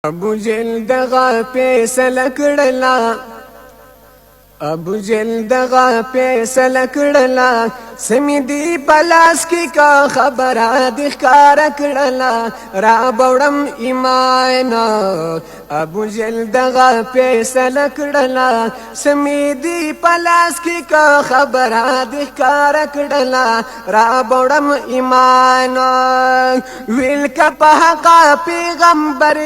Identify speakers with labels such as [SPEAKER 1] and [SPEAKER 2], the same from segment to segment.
[SPEAKER 1] ابو جهل دغه فیصله کړله ابو جهل دغه فیصله کړله سمې دی پلاس کې کا خبره د ښکار کړله را بوړم ایمان ابو جهل دغه فیصله کړله سمې دی پلاس کې کا خبره د ښکار کړله را بوړم ایمان ویل کا په حق پیغمبر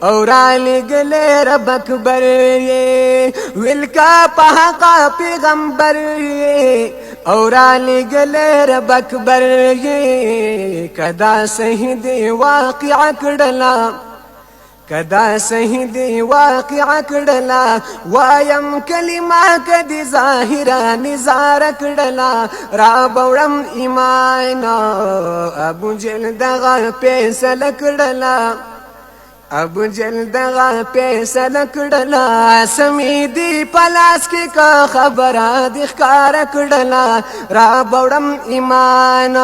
[SPEAKER 1] اور علی گلے رب اکبر ویل کا پاکا پیغمبر اور علی گلے رب اکبر کدا صحیح دی واقع کړلا کدا صحیح دی واقع کړلا وایم کلمه کدی ظاهرا نظر کړلا را بوړم ایمان ابو جهل دغه فیصله کړلا ابو جهل دغه فیصله کړله سمې دی پلاس کې کا خبره د ښکار کړله را بوړم ایمان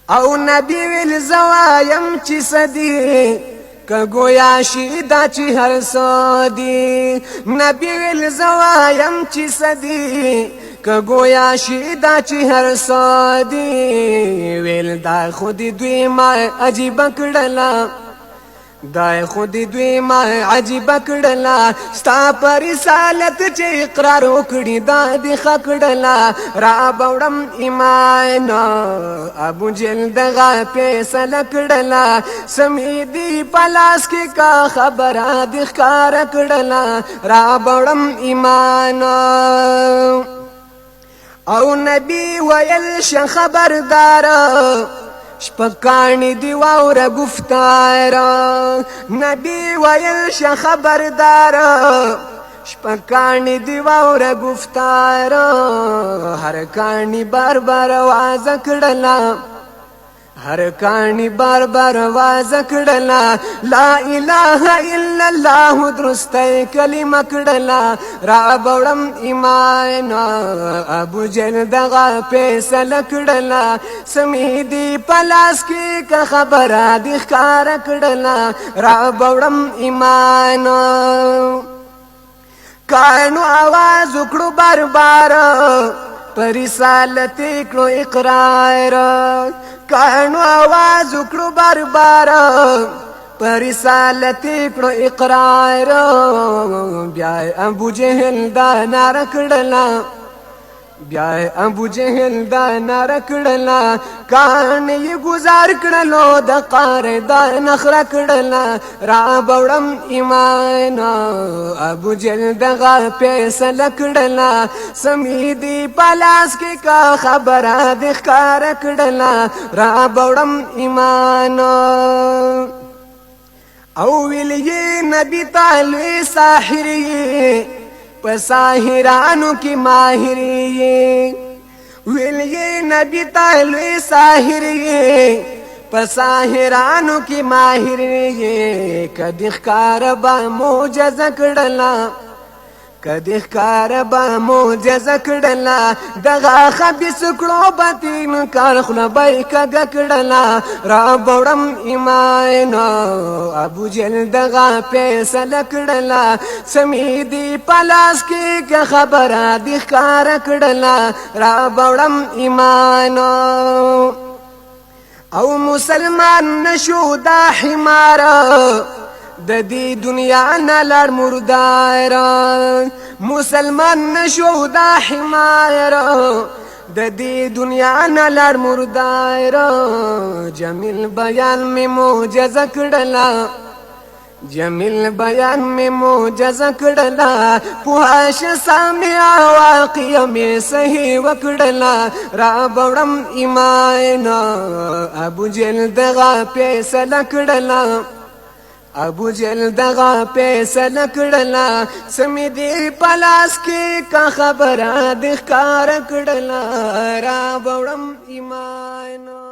[SPEAKER 1] او نبی ویل زوایم چې سدي که گویا شي دا چې هر سودي نبی ویل زوایم چې سدي که گویا شي دا چې هر سودي ویل دا خود دوی ما عجیب کړلا دا خود دوی ما عجیب کړلا ستا پر رسالت چې اقرار وکړي دا د خکړلا را بوړم ایمان ابو جهل دغه فیصله کړلا سمې دی پلاس کې کا خبره د ښکار کړلا را بوړم ایمان او نبی ویل ش خبردار شپکانی دی واور گفتار نبی ویل ش خبردار شپکانی دی واور گفتار هر کانی بار بار आवाज کړلا هر کانی بار بار आवाज کړلا لا اله الا الله درسته کلمه کړلا را بوړم ایمان ابو جهل دغه فیصله کړلا سمې دی پلاس کې کا خبره د ښکار کړلا را بوړم ایمان کانو आवाज وکړو بار بار پر رسالت کړو اقرار کانو आवाज وکړو بار بار پر رسالت کړو اقرار بیا ابو جهل دا نار کړلا بیا ابو جهل دا نار کړلا کان یې گزار کړلو د قار دا نخره کړلا را بوړم ایمان ابو جهل دغه فیصله کړلا سمې دی پلاس کې کا خبره د ښکار کړلا را بوړم ایمان او ویلې نبی تعالی ساحر پساهرانو کی ماهر ویلې نبی تعالی ساحر پساهرانو کی ماهر کدی ښکار با معجزه کړلا کدی ښکار با معجزه کړلا دغه خبيث کړو باطن کار خلبای کګه کړلا را بوړم ایمان ابو جهل دغه فیصله کړلا سمې دی پلاس کې که خبره د ښکار کړلا را بوړم ایمان او مسلمان نشو دا حمار د دې دنیا نه لړ مردار مسلمان نشو دا حمار د دې دنیا نه لړ مردار جمیل بیان می معجزه کړلا جمیل بیان می معجزه کړلا پوهاش سامع واقع می صحیح وکړلا را بوړم ایمان ابو جهل دغه فیصله کړلا ابو جهل دغه فیصله کړلا سمې دی پلاس کې کا خبره د ښکار کړلا را بوړم ایمان